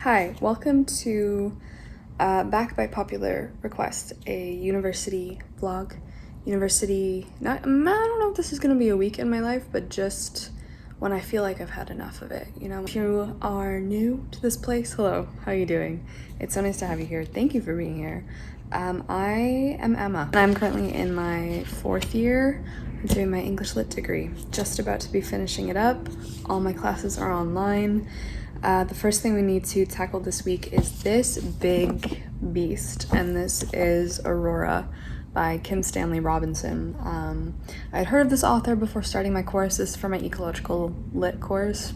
Hi, welcome to back by popular request, a university vlog. I don't know if this is gonna be a week in my life, but just when I feel like I've had enough of it, you know? If you are new to this place, hello, how are you doing? It's so nice to have you here. Thank you for being here. I am Emma. I'm currently in my 4th year. I'm doing my English Lit degree. Just about to be finishing it up. All my classes are online. The first thing we need to tackle this week is this big beast, and this is Aurora by Kim Stanley Robinson. I'd heard of this author before starting my course. This is for my ecological lit course,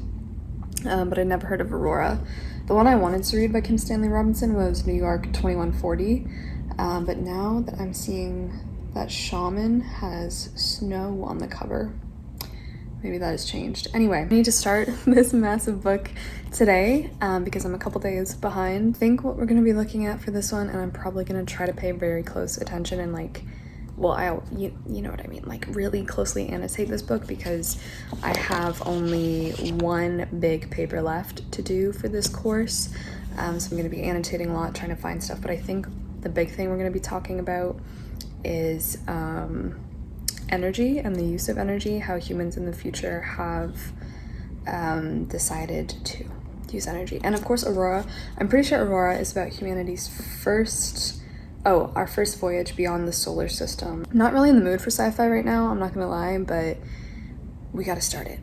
but I'd never heard of Aurora. The one I wanted to read by Kim Stanley Robinson was New York 2140, but now that I'm seeing that Shaman has snow on the cover, maybe that has changed. Anyway, I need to start this massive book today because I'm a couple days behind. I think what we're going to be looking at for this one, and I'm probably going to try to pay very close attention and you know what I mean, like really closely annotate this book because I have only one big paper left to do for this course. So I'm going to be annotating a lot, trying to find stuff, but I think the big thing we're going to be talking about is energy and the use of energy, how humans in the future have decided to use energy. And of course Aurora, I'm pretty sure Aurora is about humanity's our first voyage beyond the solar system. Not really in the mood for sci-fi right now, I'm not gonna lie, but we gotta start it.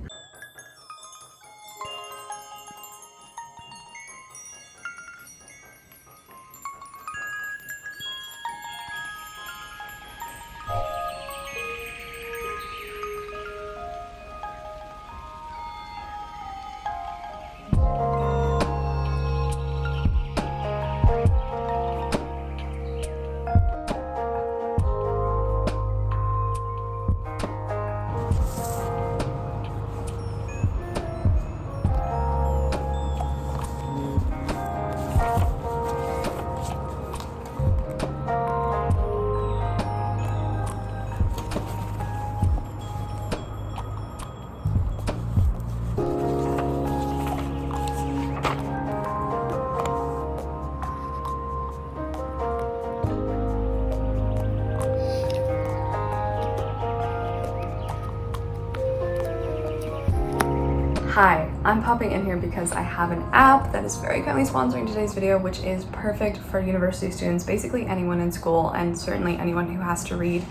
Hi, I'm popping in here because I have an app that is very kindly sponsoring today's video, which is perfect for university students, basically anyone in school, and certainly anyone who has to read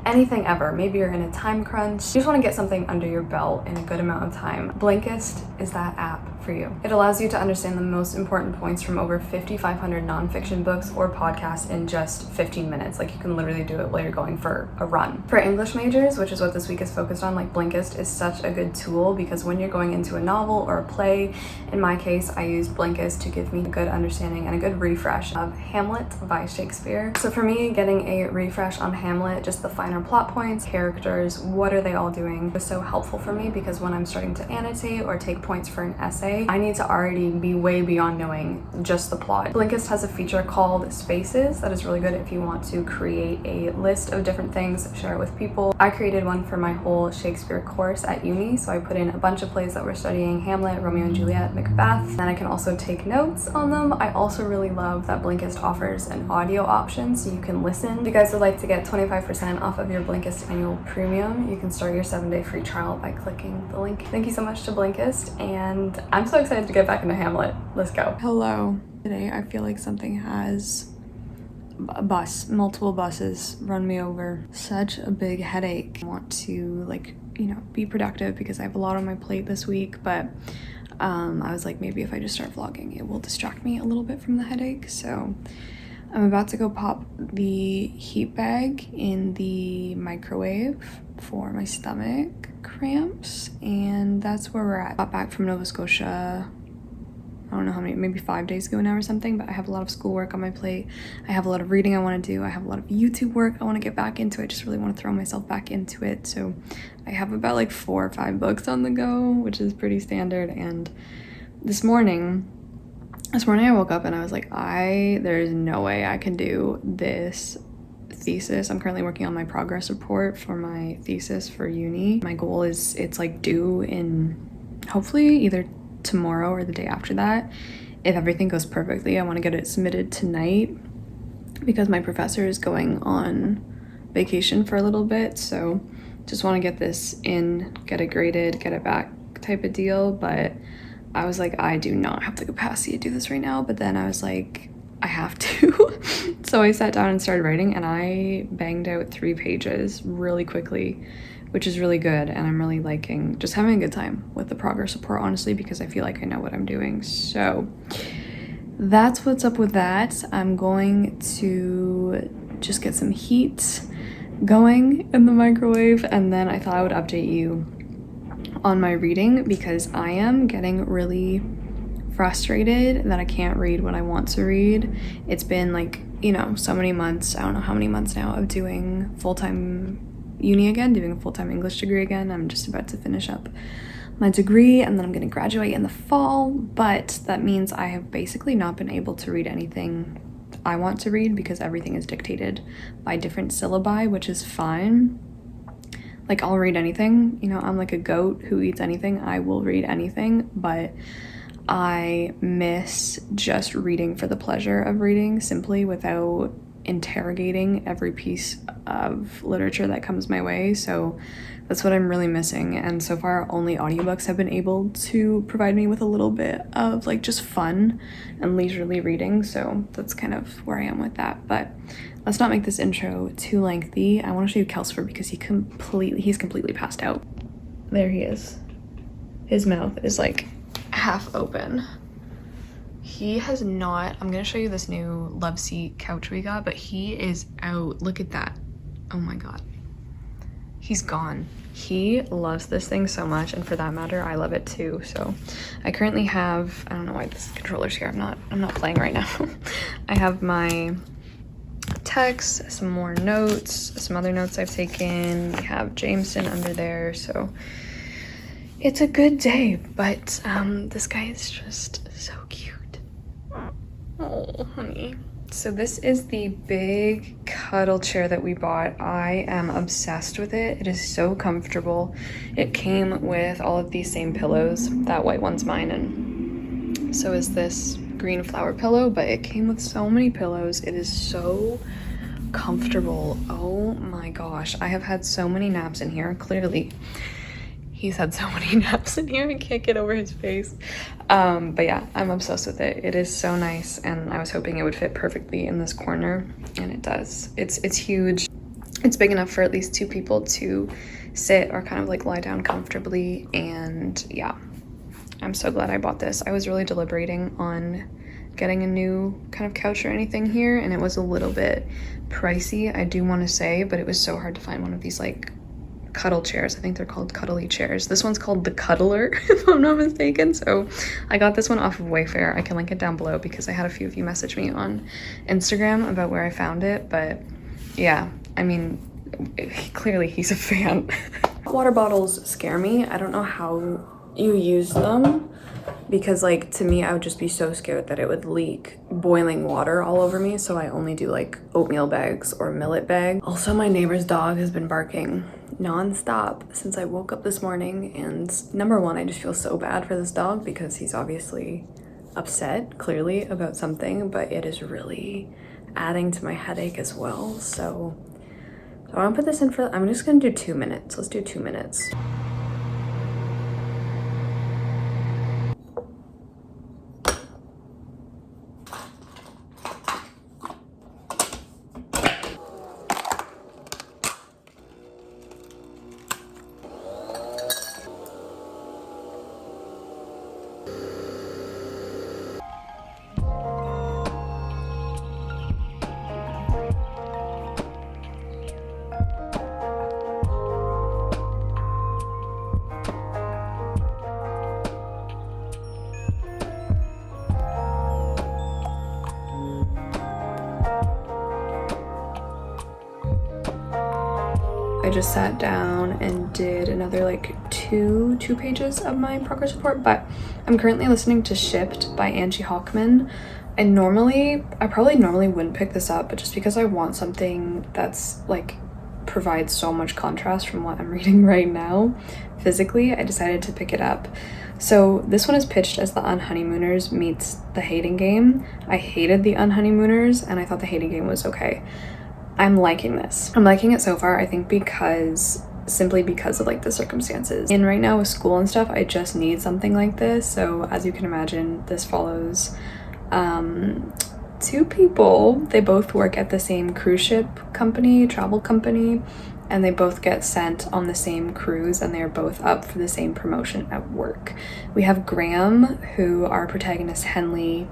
anything ever. Maybe you're in a time crunch, you just want to get something under your belt in a good amount of time. Blinkist is that app for you. It allows you to understand the most important points from over 5,500 nonfiction books or podcasts in just 15 minutes. Like, you can literally do it while you're going for a run. For English majors, which is what this week is focused on, like, Blinkist is such a good tool because when you're going into a novel or a play, in my case, I use Blinkist to give me a good understanding and a good refresh of Hamlet by Shakespeare. So for me, getting a refresh on Hamlet, just the finer plot points, characters, what are they all doing, was so helpful for me because when I'm starting to annotate or take points for an essay, I need to already be way beyond knowing just the plot. Blinkist has a feature called Spaces that is really good if you want to create a list of different things, share it with people. I created one for my whole Shakespeare course at uni, so I put in a bunch of plays that we're studying: Hamlet, Romeo and Juliet, Macbeth. Then I can also take notes on them. I also really love that Blinkist offers an audio option so you can listen. If you guys would like to get 25% off of your Blinkist annual premium, you can start your 7-day free trial by clicking the link. Thank you so much to Blinkist, and I'm so excited to get back into Hamlet. Let's go. Hello. Today I feel like something has multiple buses run me over. Such a big headache. I want to be productive because I have a lot on my plate this week, but I was like, maybe if I just start vlogging, it will distract me a little bit from the headache. So I'm about to go pop the heat bag in the microwave for my stomach cramps, and that's where we're at. Got back from Nova Scotia, I don't know how many, maybe 5 days ago now or something, but I have a lot of schoolwork on my plate. I have a lot of reading I want to do. I have a lot of YouTube work I want to get back into. I just really want to throw myself back into it. So I have about like 4 or 5 books on the go, which is pretty standard. And this morning I woke up and I was like, there's no way I can do this thesis. I'm currently working on my progress report for my thesis for uni. My goal is it's like due in hopefully either tomorrow or the day after that, if everything goes perfectly, I want to get it submitted tonight because my professor is going on vacation for a little bit, so just want to get this in, get it graded, get it back type of deal. But I was like, I do not have the capacity to do this right now, but then I was like, I have to. So I sat down and started writing, and I banged out 3 pages really quickly, which is really good, and I'm really liking just having a good time with the progress report, honestly, because I feel like I know what I'm doing. So that's what's up with that. I'm going to just get some heat going in the microwave, and then I thought I would update you on my reading because I am getting really frustrated that I can't read what I want to read. It's been like, you know, so many months, I don't know how many months now, of doing full-time uni again, doing a full-time English degree again. I'm just about to finish up my degree and then I'm going to graduate in the fall, but that means I have basically not been able to read anything I want to read because everything is dictated by different syllabi, which is fine. Like, I'll read anything, you know, I'm like a goat who eats anything. I will read anything, but I miss just reading for the pleasure of reading, simply without interrogating every piece of literature that comes my way. So that's what I'm really missing, and so far only audiobooks have been able to provide me with a little bit of like just fun and leisurely reading, so that's kind of where I am with that. But let's not make this intro too lengthy. I want to show you Kelsper because he's completely passed out. There he is. His mouth is like half open. He has not, I'm gonna show you this new love seat couch we got, but he is out. Look at that. Oh my god. He's gone. He loves this thing so much, and for that matter, I love it too. So I currently have, I don't know why this controller's here. I'm not playing right now. I have my texts, some more notes, some other notes I've taken. We have Jameson under there, so it's a good day, but this guy is just so cute. Oh, honey. So this is the big cuddle chair that we bought. I am obsessed with it. It is so comfortable. It came with all of these same pillows. That white one's mine, and so is this green flower pillow, but it came with so many pillows. It is so comfortable. Oh my gosh. I have had so many naps in here. Clearly, he's had so many naps in here. I can't get over his face. But yeah, I'm obsessed with it. It is so nice, and I was hoping it would fit perfectly in this corner, and it does. It's huge. It's big enough for at least 2 people to sit or kind of like lie down comfortably, and yeah, I'm so glad I bought this. I was really deliberating on getting a new kind of couch or anything here, and it was a little bit pricey, I do want to say, but it was so hard to find one of these like cuddle chairs. I think they're called cuddly chairs. This one's called the Cuddler, if I'm not mistaken. So I got this one off of Wayfair. I can link it down below because I had a few of you message me on Instagram about where I found it. But yeah, I mean, clearly he's a fan. Water bottles scare me. I don't know how you use them because, like, to me, I would just be so scared that it would leak boiling water all over me. So I only do like oatmeal bags or millet bags. Also, my neighbor's dog has been barking non-stop since I woke up this morning, and number one, I just feel so bad for this dog because he's obviously upset, clearly, about something, but it is really adding to my headache as well. So I want to put this in for, I'm just gonna do 2 minutes. Let's do 2 minutes. I just sat down and did another like two pages of my progress report, but I'm currently listening to Shipped by Angie Hockman. I probably normally wouldn't pick this up, but just because I want something that's like provides so much contrast from what I'm reading right now physically, I decided to pick it up. So this one is pitched as the Unhoneymooners meets the Hating Game. I hated the Unhoneymooners and I thought the Hating Game was okay. I'm liking this. I'm liking it so far, I think simply because of like the circumstances. And right now with school and stuff, I just need something like this. So as you can imagine, this follows two people. They both work at the same cruise ship company, travel company, and they both get sent on the same cruise, and they're both up for the same promotion at work. We have Graham, who our protagonist Henley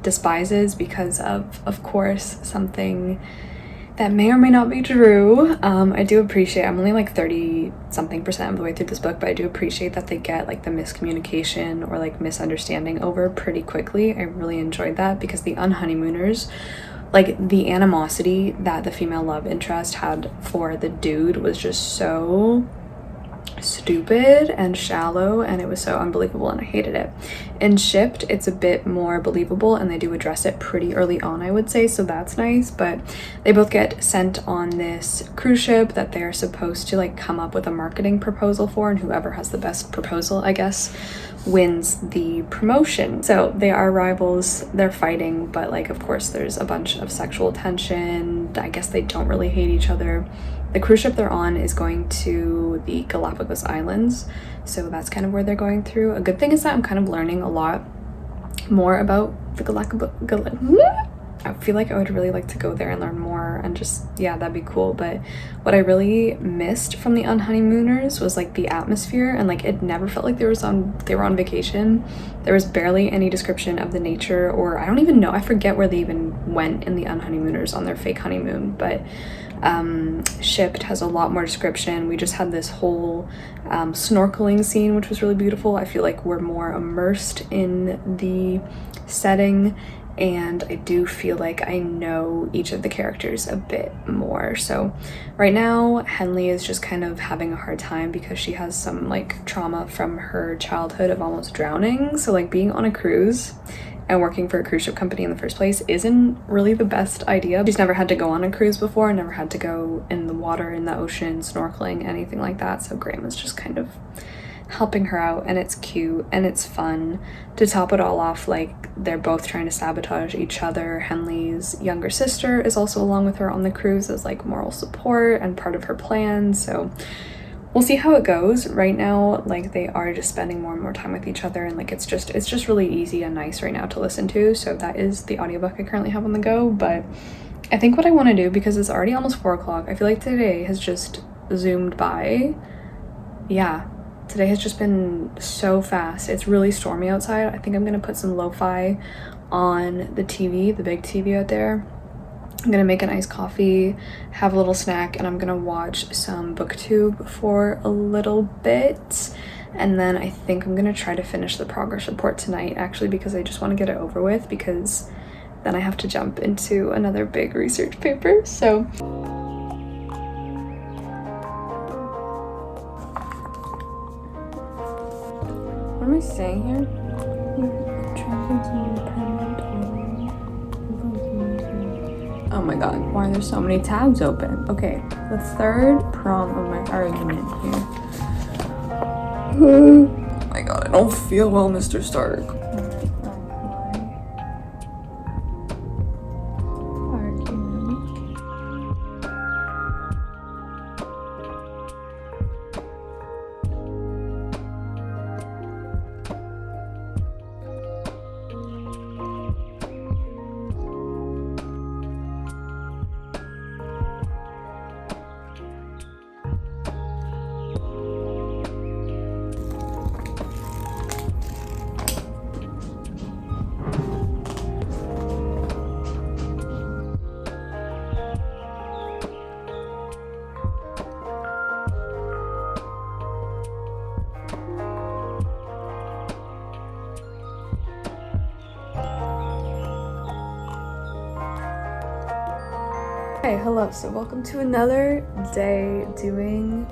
despises because of course, something that may or may not be true. I do appreciate, I'm only like 30-something% of the way through this book, but I do appreciate that they get like the miscommunication or like misunderstanding over pretty quickly. I really enjoyed that because the Unhoneymooners, like the animosity that the female love interest had for the dude was just so stupid and shallow, and it was so unbelievable, and I hated it. In Shipped, it's a bit more believable, and they do address it pretty early on, I would say, so that's nice. But they both get sent on this cruise ship that they're supposed to like come up with a marketing proposal for, and whoever has the best proposal, I guess, wins the promotion. So they are rivals, they're fighting, but like of course there's a bunch of sexual tension. I guess they don't really hate each other. The cruise ship they're on is going to the Galapagos Islands, so that's kind of where they're going through. A good thing is that I'm kind of learning a lot more about the Galapagos. I feel like I would really like to go there and learn more, and just, yeah, that'd be cool. But what I really missed from the Unhoneymooners was like the atmosphere, and like it never felt like they were on vacation. There was barely any description of the nature, or I don't even know, I forget where they even went in the Unhoneymooners on their fake honeymoon. But Shipped has a lot more description. We just had this whole snorkeling scene, which was really beautiful. I feel like we're more immersed in the setting, and I do feel like I know each of the characters a bit more. So right now Henley is just kind of having a hard time because she has some like trauma from her childhood of almost drowning. So like being on a cruise and working for a cruise ship company in the first place isn't really the best idea. She's never had to go on a cruise before, never had to go in the water, in the ocean, snorkeling, anything like that. So Graham is just kind of helping her out, and it's cute and it's fun. To top it all off, like they're both trying to sabotage each other. Henley's younger sister is also along with her on the cruise as like moral support and part of her plan. So we'll see how it goes. Right now, like they are just spending more and more time with each other, and like it's just really easy and nice right now to listen to. So that is the audiobook I currently have on the go. But I think what I want to do, because it's already almost 4 o'clock, I feel like today has just zoomed by. Yeah, today has just been so fast. It's really stormy outside. I think I'm gonna put some lo-fi on the TV, the big TV out there. I'm gonna make an iced coffee, have a little snack, and I'm gonna watch some booktube for a little bit. And then I think I'm gonna try to finish the progress report tonight, actually, because I just want to get it over with, because then I have to jump into another big research paper. So what am I saying here? Oh my god, why are there so many tabs open? Okay, the third prong of my argument here. Oh my god, I don't feel well, Mr. Stark. Hey, hello, so welcome to another day doing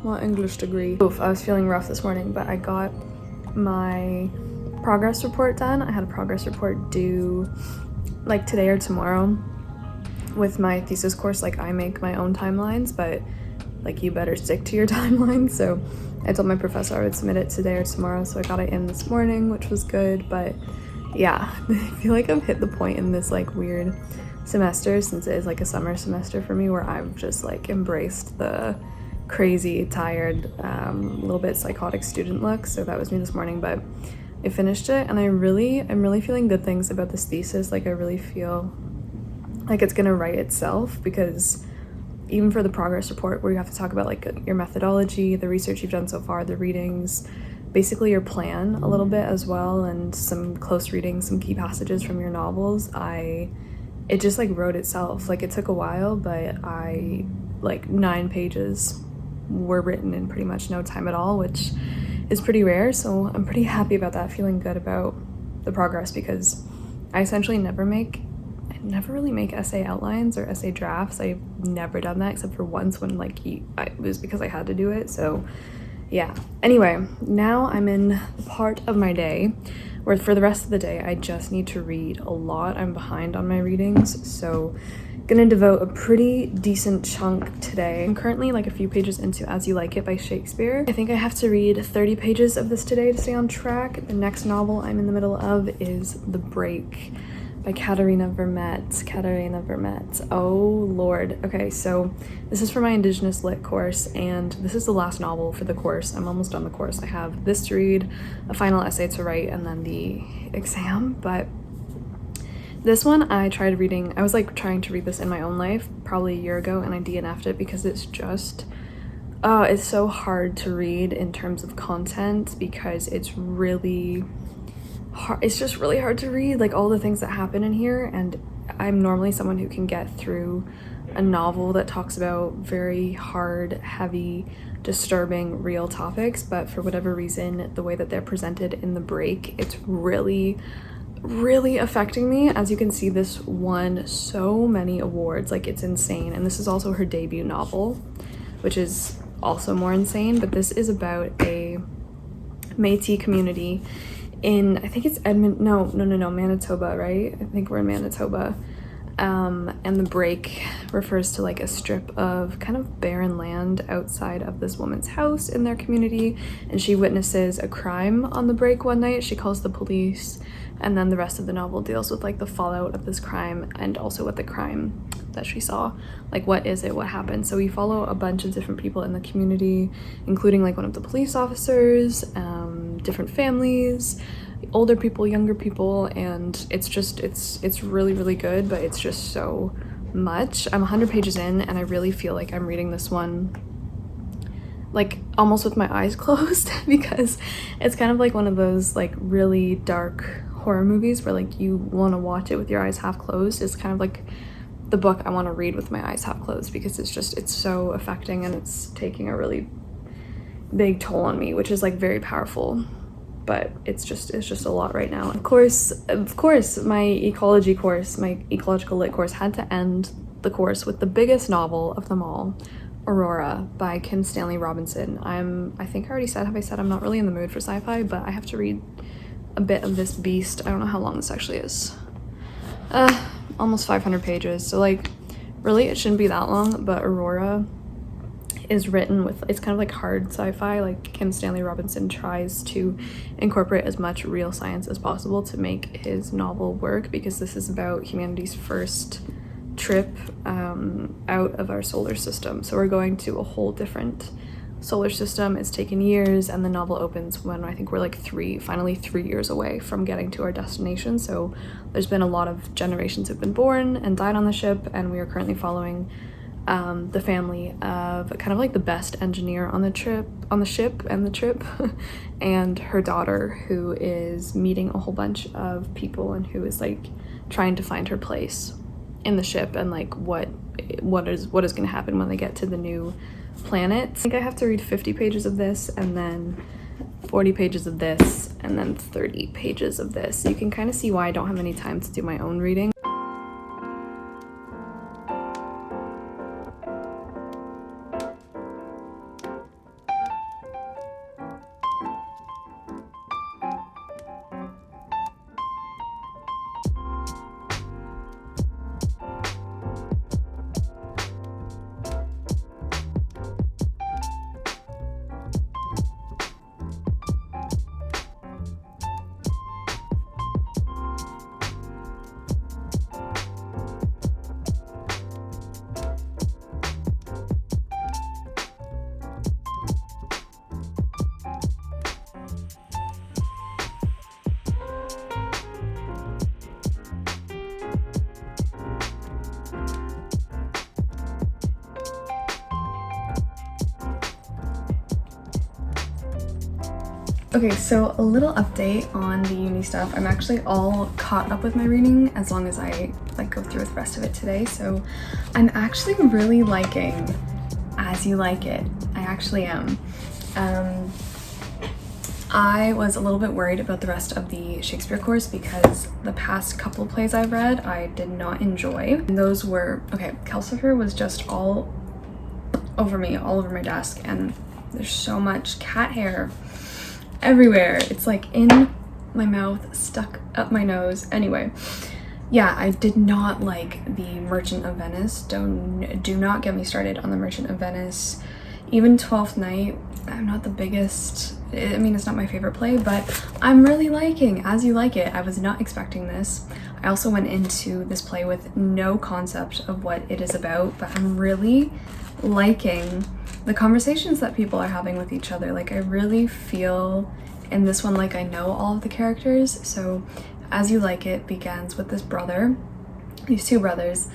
my English degree. Oof, I was feeling rough this morning, but I got my progress report done. I had a progress report due like today or tomorrow. With my thesis course, like I make my own timelines, but like you better stick to your timeline. So I told my professor I would submit it today or tomorrow, so I got it in this morning, which was good. But yeah, I feel like I've hit the point in this like weird semester, since it is like a summer semester for me, where I've just like embraced the crazy, tired, little bit psychotic student look. So that was me this morning, but I finished it, and I'm really feeling good things about this thesis. Like I really feel like it's gonna write itself, because even for the progress report, where you have to talk about like your methodology, the research you've done so far, the readings, basically your plan a little bit as well, and some close reading, some key passages from your novels, it just like wrote itself. Like it took a while, but like 9 pages were written in pretty much no time at all, which is pretty rare. So I'm pretty happy about that, feeling good about the progress, because I essentially never really make essay outlines or essay drafts. I've never done that except for once, when like it was because I had to do it. So yeah, anyway, now I'm in the part of my day where for the rest of the day I just need to read a lot. I'm behind on my readings, so gonna devote a pretty decent chunk today. I'm currently like a few pages into As You Like It by Shakespeare. I think I have to read 30 pages of this today to stay on track. The next novel I'm in the middle of is The Break by Katarina Vermette. Oh Lord. Okay, so this is for my Indigenous Lit course, and this is the last novel for the course. I'm almost done the course. I have this to read, a final essay to write, and then the exam. But this one I tried reading. I was like trying to read this in my own life probably a year ago, and I DNF'd it because it's just it's so hard to read in terms of content, because it's really hard. It's just really hard to read, like all the things that happen in here. And I'm normally someone who can get through a novel that talks about very hard, heavy, disturbing, real topics, but for whatever reason, the way that they're presented in The Break, it's really affecting me. As you can see, this won so many awards, like it's insane. And this is also her debut novel, which is also more insane. But this is about a Métis community in, I think it's Manitoba, right? I think we're in Manitoba. And The Break refers to like a strip of kind of barren land outside of this woman's house in their community, and she witnesses a crime on The Break one night. She calls the police, and then the rest of the novel deals with like the fallout of this crime, and also with the crime that she saw. Like, what is it, what happened? So we follow a bunch of different people in the community, including like one of the police officers, different families, older people, younger people, and it's just it's really good, but it's just so much. I'm 100 pages in, and I really feel like I'm reading this one like almost with my eyes closed, because it's kind of like one of those like really dark horror movies where like you want to watch it with your eyes half closed. It's kind of like the book I want to read with my eyes half closed, because it's so affecting, and it's taking a really big toll on me, which is like very powerful. But it's just a lot right now. Of course, my ecological lit course had to end the course with the biggest novel of them all, Aurora by Kim Stanley Robinson. I think I already said, have I said I'm not really in the mood for sci-fi, but I have to read a bit of this beast. I don't know how long this actually is. Almost 500 pages. So like, really it shouldn't be that long, but Aurora is written with, it's kind of like hard sci-fi. Like Kim Stanley Robinson tries to incorporate as much real science as possible to make his novel work, because this is about humanity's first trip out of our solar system. So we're going to a whole different solar system. It's taken years, and the novel opens when I think we're like finally 3 years away from getting to our destination. So there's been a lot of generations who've been born and died on the ship, and we are currently following the family of kind of like the best engineer on the ship and her daughter, who is meeting a whole bunch of people and who is like trying to find her place in the ship, and like what is going to happen when they get to the new planet. I think I have to read 50 pages of this, and then 40 pages of this, and then 30 pages of this. You can kind of see why I don't have any time to do my own reading. Okay, so a little update on the uni stuff. I'm actually all caught up with my reading as long as I like go through with the rest of it today. So I'm actually really liking As You Like It. I actually am. I was a little bit worried about the rest of the Shakespeare course because the past couple plays I've read I did not enjoy. And those were, okay, Calcifer was just all over me, all over my desk, and there's so much cat hair everywhere. It's like in my mouth, stuck up my nose. Anyway, yeah, I did not like the Merchant of Venice. Do not get me started on the Merchant of Venice. Even Twelfth Night, I'm not the biggest, I mean, it's not my favorite play, but I'm really liking As You Like It. I was not expecting this. I also went into this play with no concept of what it is about, but I'm really liking the conversations that people are having with each other. Like, I really feel in this one like I know all of the characters. So As You Like It begins with this brother, these two brothers.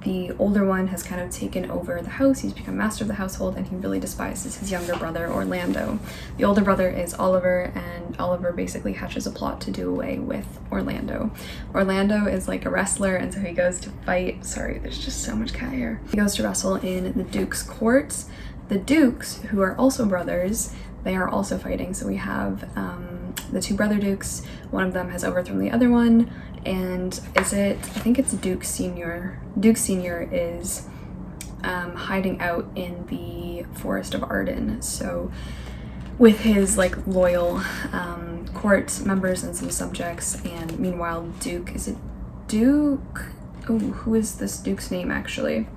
The older one has kind of taken over the house. He's become master of the household, and he really despises his younger brother, Orlando. The older brother is Oliver, and Oliver basically hatches a plot to do away with Orlando. Orlando is like a wrestler, and so he goes to fight. Sorry, there's just so much cat hair. He goes to wrestle in the Duke's court. The Dukes, who are also brothers, they are also fighting. So we have the two brother Dukes. One of them has overthrown the other one. And I think it's Duke Senior. Duke Senior is hiding out in the Forest of Arden. So with his like loyal court members and some subjects, and meanwhile is it Duke? Oh, who is this Duke's name actually?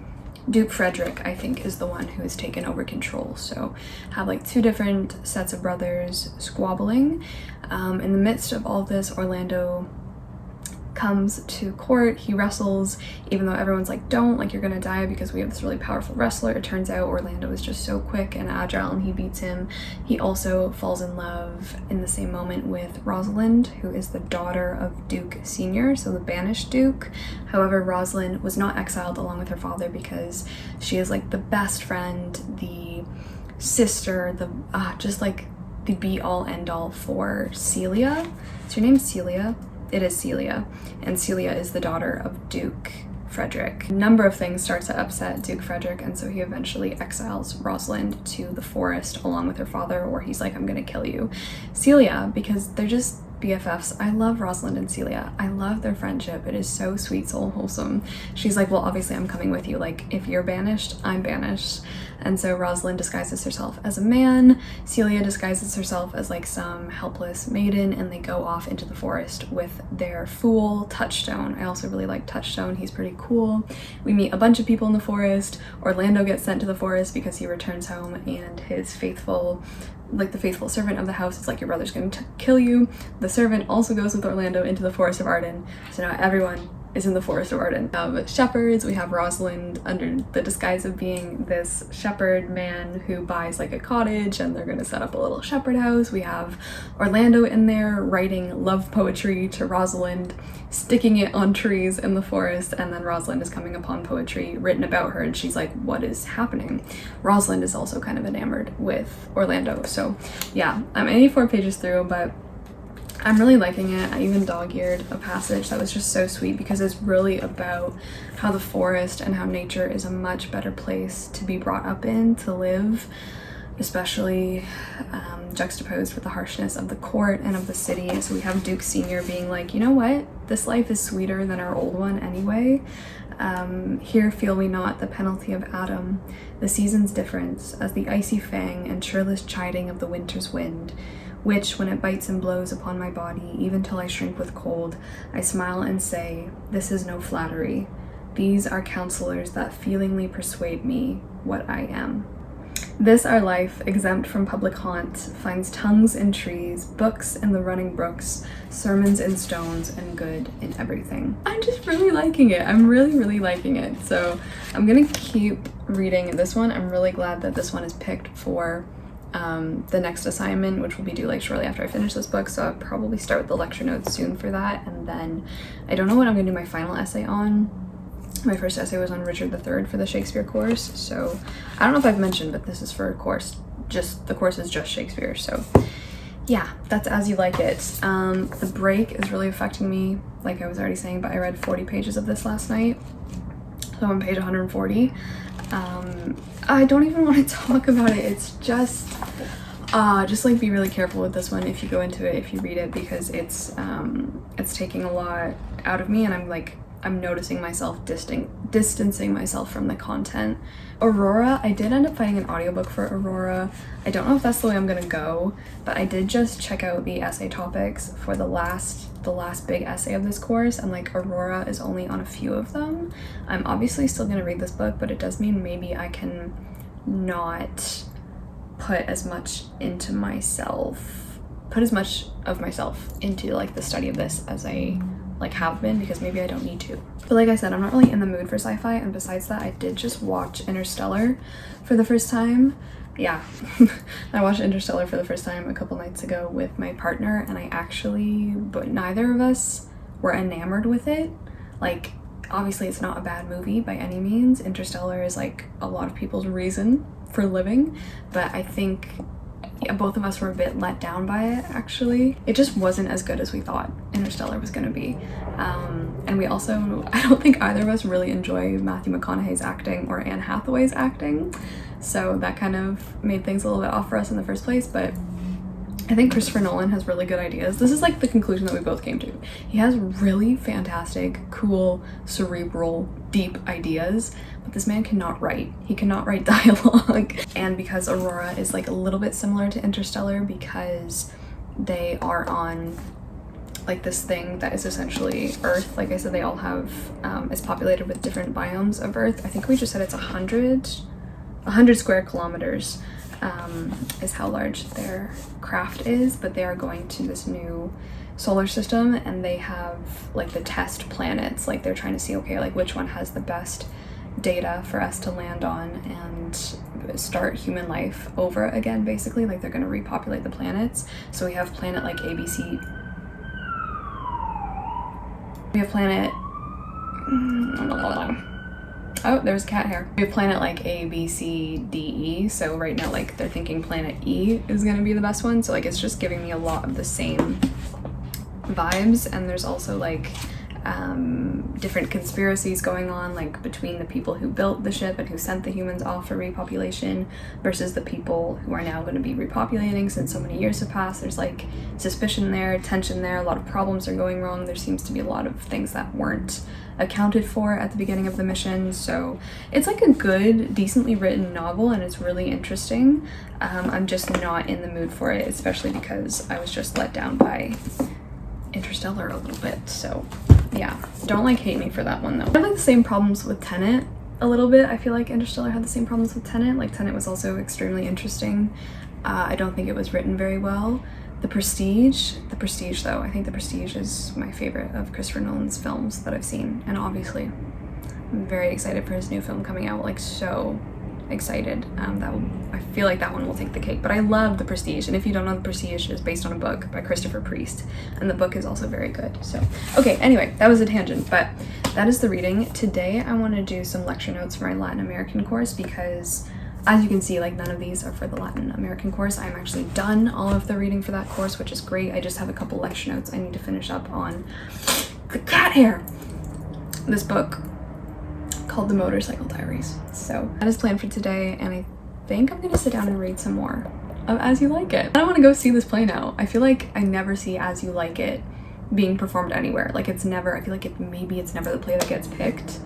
Duke Frederick, I think, is the one who has taken over control. So have like two different sets of brothers squabbling. In the midst of all this, Orlando comes to court. He wrestles, even though everyone's like, don't, like, you're gonna die because we have this really powerful wrestler. It turns out Orlando is just so quick and agile, and he beats him. He also falls in love in the same moment with Rosalind, who is the daughter of Duke Senior, so the banished Duke. However, Rosalind was not exiled along with her father because she is like the best friend, the sister, the just like the be-all end-all for Celia. Is her name Celia? It is Celia, and Celia is the daughter of Duke Frederick. A number of things start to upset Duke Frederick, and so he eventually exiles Rosalind to the forest along with her father, or he's like, I'm gonna kill you. Celia, because they're just BFFs. I love Rosalind and Celia. I love their friendship. It is so sweet, so wholesome. She's like, well, obviously I'm coming with you. Like, if you're banished, I'm banished. And so Rosalind disguises herself as a man. Celia disguises herself as like some helpless maiden, and they go off into the forest with their fool, Touchstone. I also really like Touchstone. He's pretty cool. We meet a bunch of people in the forest. Orlando gets sent to the forest because he returns home, and his faithful, like the faithful servant of the house, is like, your brother's going to kill you. The servant also goes with Orlando into the Forest of Arden. So now everyone is in the Forest of Arden. Shepherds, we have Rosalind under the disguise of being this shepherd man who buys like a cottage, and they're going to set up a little shepherd house. We have Orlando in there writing love poetry to Rosalind, sticking it on trees in the forest, and then Rosalind is coming upon poetry written about her, and she's like, what is happening? Rosalind is also kind of enamored with Orlando. So yeah, I'm 84 pages through, but I'm really liking it. I even dog-eared a passage that was just so sweet because it's really about how the forest and how nature is a much better place to be brought up in, to live, especially juxtaposed with the harshness of the court and of the city. So we have Duke Senior being like, you know what? This life is sweeter than our old one anyway. Here feel we not the penalty of Adam, the season's difference, as the icy fang and churlish chiding of the winter's wind, which, when it bites and blows upon my body, even till I shrink with cold, I smile and say, this is no flattery. These are counselors that feelingly persuade me what I am. This our life, exempt from public haunt, finds tongues in trees, books in the running brooks, sermons in stones, and good in everything. I'm just really liking it. I'm really liking it. So I'm gonna keep reading this one. I'm really glad that this one is picked for the next assignment, which will be due like shortly after I finish this book. So I'll probably start with the lecture notes soon for that. And then I don't know what I'm gonna do my final essay on. My first essay was on Richard III for the Shakespeare course. So I don't know if I've mentioned, but this is for a course, just the course is just Shakespeare. So yeah, that's As You Like It. The break is really affecting me, like I was already saying, but I read 40 pages of this last night. So I'm on page 140. I don't even want to talk about it. It's just like be really careful with this one if you go into it, if you read it, because it's taking a lot out of me, and I'm noticing myself distancing myself from the content. Aurora, I did end up finding an audiobook for Aurora. I don't know if that's the way I'm gonna go, but I did just check out the essay topics for the last big essay of this course, and like Aurora is only on a few of them. I'm obviously still gonna read this book, but it does mean maybe I can not put as much of myself into like the study of this as I have been, because maybe I don't need to. But like I said, I'm not really in the mood for sci-fi, and besides that, I did just watch Interstellar for the first time. Yeah, I watched Interstellar for the first time a couple nights ago with my partner, and but neither of us were enamored with it. Like, obviously it's not a bad movie by any means. Interstellar is like a lot of people's reason for living, but I think both of us were a bit let down by it, actually. It just wasn't as good as we thought Interstellar was gonna be. And we also, I don't think either of us really enjoy Matthew McConaughey's acting or Anne Hathaway's acting, so that kind of made things a little bit off for us in the first place. But I think Christopher Nolan has really good ideas. This is like the conclusion that we both came to. He has really fantastic, cool, cerebral, deep ideas, but this man cannot write. He cannot write dialogue. And because Aurora is like a little bit similar to Interstellar, because they are on like this thing that is essentially Earth. Like I said, they all have, it's populated with different biomes of Earth. I think we just said it's 100 square kilometers. Is how large their craft is, but they are going to this new solar system, and they have like the test planets. Like they're trying to see, okay, like which one has the best data for us to land on and start human life over again, basically. Like they're going to repopulate the planets. So we have planet like ABC. We have planet oh, there's a cat here. We have planet like A, B, C, D, E. So right now, like they're thinking planet E is gonna be the best one. So like it's just giving me a lot of the same vibes. And there's also like different conspiracies going on, like between the people who built the ship and who sent the humans off for repopulation versus the people who are now going to be repopulating since so many years have passed. There's like suspicion there, tension there, a lot of problems are going wrong. There seems to be a lot of things that weren't accounted for at the beginning of the mission. So it's like a good, decently written novel, and it's really interesting. I'm just not in the mood for it, especially because I was just let down by Interstellar a little bit. So yeah, don't like hate me for that one though. I have like the same problems with Tenet a little bit. I feel like Interstellar had the same problems with Tenet. Like Tenet was also extremely interesting. I don't think it was written very well. The Prestige though, I think The Prestige is my favorite of Christopher Nolan's films that I've seen, and obviously I'm very excited for his new film coming out, like so excited. I feel like that one will take the cake, but I love The Prestige, and if you don't know, The Prestige is based on a book by Christopher Priest, and the book is also very good. So okay, anyway, that was a tangent, but that is the reading. Today I want to do some lecture notes for my Latin American course, because as you can see, like none of these are for the Latin American course. I'm actually done all of the reading for that course, which is great. I just have a couple lecture notes I need to finish up on. The cat hair! This book called The Motorcycle Diaries. So that is planned for today, and I think I'm gonna sit down and read some more of As You Like It. I want to go see this play now. I feel like I never see As You Like It being performed anywhere. Like it's never, I feel like maybe it's never the play that gets picked.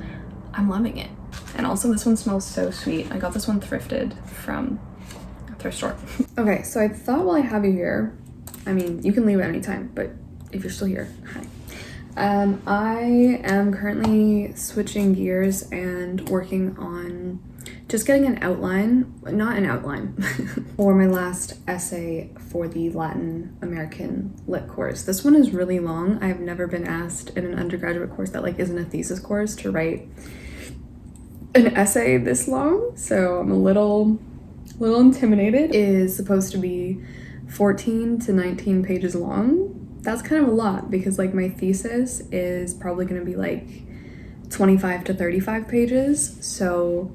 I'm loving it. And also this one smells so sweet. I got this one thrifted from a thrift store. Okay, so I thought while I have you here, I mean, you can leave at any time, but if you're still here, hi. I am currently switching gears and working on just getting an outline, not an outline, for my last essay for the Latin American Lit course. This one is really long. I've never been asked in an undergraduate course that like isn't a thesis course to write an essay this long, so I'm a little intimidated. It is supposed to be 14 to 19 pages long. That's kind of a lot because like my thesis is probably going to be like 25 to 35 pages. So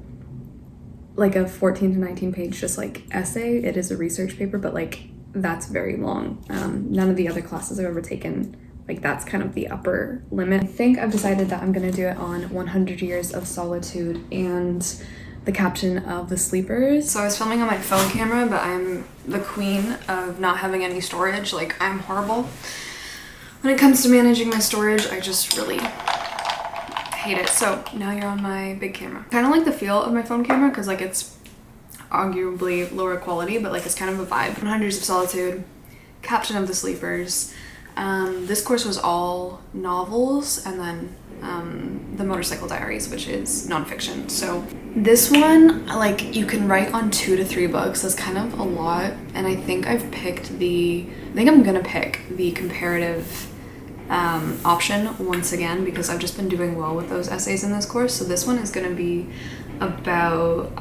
like a 14 to 19 page just like essay, it is a research paper, but like that's very long. None of the other classes I've ever taken, like that's kind of the upper limit. I think I've decided that I'm gonna do it on 100 Years of Solitude and the captain of The Sleepers. So I was filming on my phone camera, but I'm the queen of not having any storage. Like, I'm horrible when it comes to managing my storage. I just really hate it. So now you're on my big camera. Kind of like the feel of my phone camera because like it's arguably lower quality, but like it's kind of a vibe. 100 Years of Solitude, captain of The Sleepers. This course was all novels, and then the Motorcycle Diaries, which is nonfiction. So this one, like, you can write on 2 to 3 books. That's kind of a lot, and I think I'm gonna pick the comparative option once again because I've just been doing well with those essays in this course. So this one is gonna be about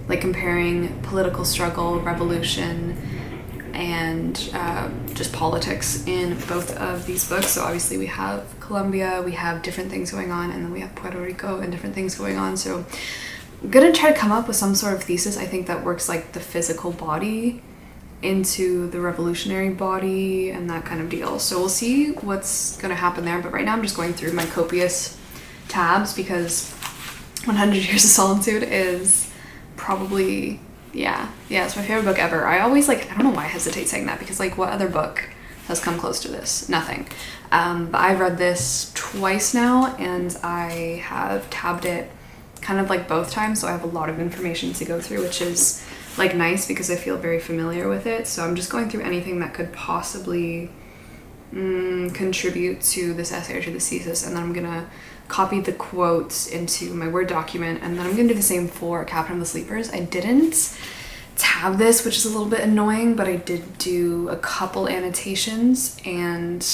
like comparing political struggle, revolution, and just politics in both of these books. So obviously we have Colombia, we have different things going on, and then we have Puerto Rico and different things going on. So I'm gonna try to come up with some sort of thesis I think that works like the physical body into the revolutionary body and that kind of deal. So we'll see what's gonna happen there, but right now I'm just going through my copious tabs because 100 Years of Solitude is probably, yeah, it's my favorite book ever. I always like, I don't know why I hesitate saying that because like what other book has come close to this? Nothing. But I've read this twice now and I have tabbed it kind of like both times, so I have a lot of information to go through, which is like nice because I feel very familiar with it. So I'm just going through anything that could possibly contribute to this essay or to this thesis, and then I'm gonna copy the quotes into my Word document, and then I'm gonna do the same for Captain of the Sleepers. I didn't tab this, which is a little bit annoying, but I did do a couple annotations, and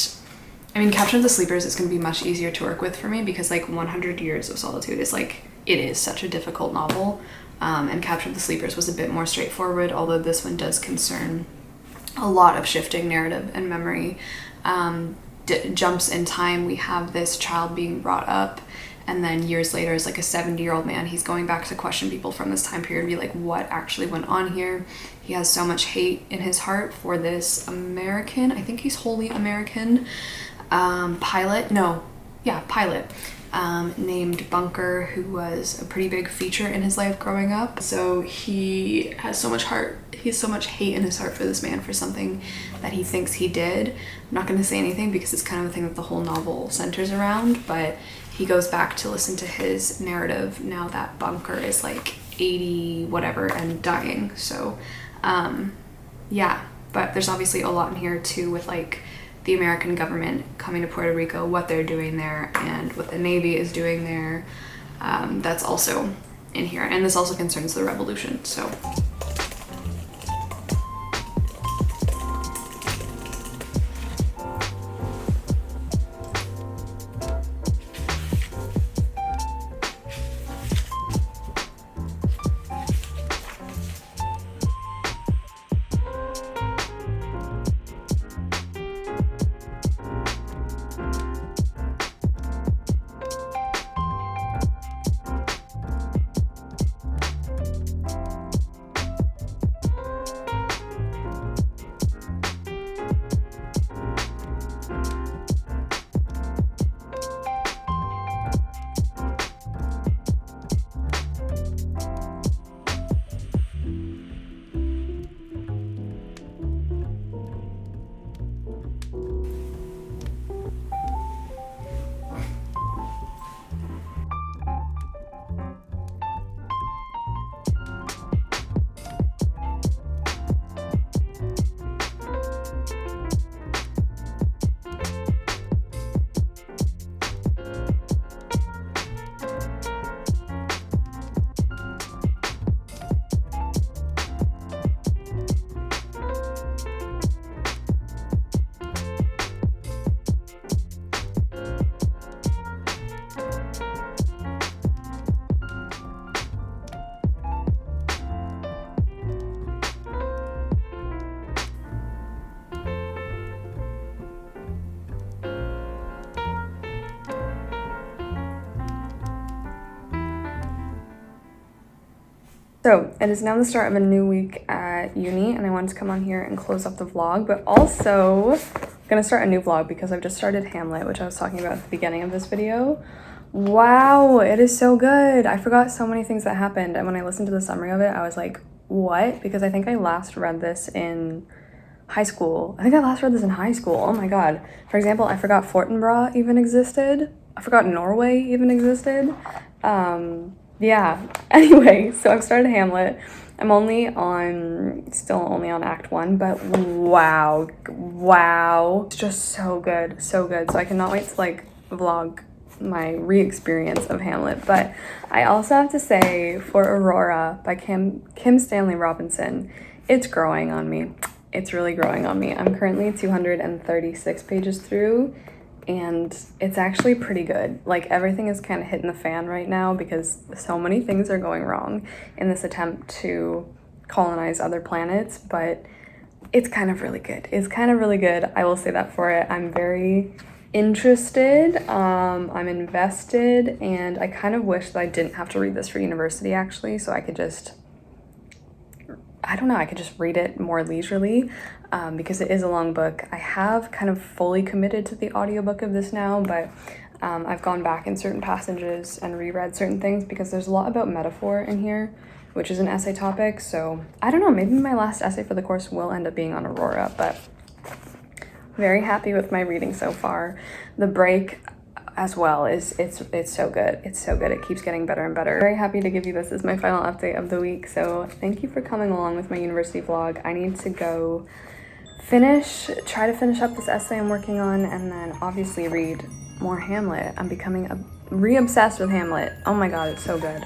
I mean, Captain of the Sleepers is gonna be much easier to work with for me because like 100 Years of Solitude is like, it is such a difficult novel, and Captain of the Sleepers was a bit more straightforward, although this one does concern a lot of shifting narrative and memory. Jumps in time. We have this child being brought up, and then years later is like a 70-year-old man. He's going back to question people from this time period and be like, what actually went on here? He has so much hate in his heart for this American, I think he's wholly American, pilot named Bunker, who was a pretty big feature in his life growing up. So he has so much hate in his heart for this man for something that he thinks he did. I'm not going to say anything because it's kind of a thing that the whole novel centers around, but he goes back to listen to his narrative now that Bunker is like 80 whatever and dying. So yeah, but there's obviously a lot in here too with like the American government coming to Puerto Rico, what they're doing there, and what the Navy is doing there. That's also in here, and this also concerns the revolution. So So it is now the start of a new week at at uni and I wanted to come on here and close up the vlog, but also I'm gonna start a new vlog because I've just started Hamlet, which I was talking about at the beginning of this video. Wow, it is so good. I forgot so many things that happened, and when I listened to the summary of it, I was like, what? Because I think I last read this in high school. Oh my god. For example, I forgot Fortinbras even existed. I forgot Norway even existed. Yeah. Anyway, so I've started Hamlet. I'm still only on Act 1, but wow. It's just so good, so good. So I cannot wait to like vlog my re-experience of Hamlet. But I also have to say, for Aurora by Kim Stanley Robinson, it's growing on me. It's really growing on me. I'm currently 236 pages through, and it's actually pretty good. Like, everything is kind of hitting the fan right now because so many things are going wrong in this attempt to colonize other planets, but it's kind of really good. I will say that for it. I'm very interested, I'm invested, and I kind of wish that I didn't have to read this for university actually, so I could just read it more leisurely, because it is a long book. I have kind of fully committed to the audiobook of this now, but I've gone back in certain passages and reread certain things because there's a lot about metaphor in here, which is an essay topic. So I don't know, maybe my last essay for the course will end up being on Aurora, but very happy with my reading so far. The break as well it's so good. It's so good. It keeps getting better and better. Very happy to give you this as my final update of the week. So thank you for coming along with my university vlog. I need to go try to finish up this essay I'm working on, and then obviously read more Hamlet. I'm becoming re-obsessed with Hamlet. Oh my god, it's so good.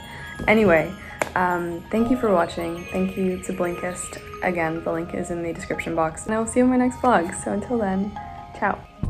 Anyway, thank you for watching. Thank you to Blinkist. Again, the link is in the description box, and I will see you in my next vlog. So until then, ciao.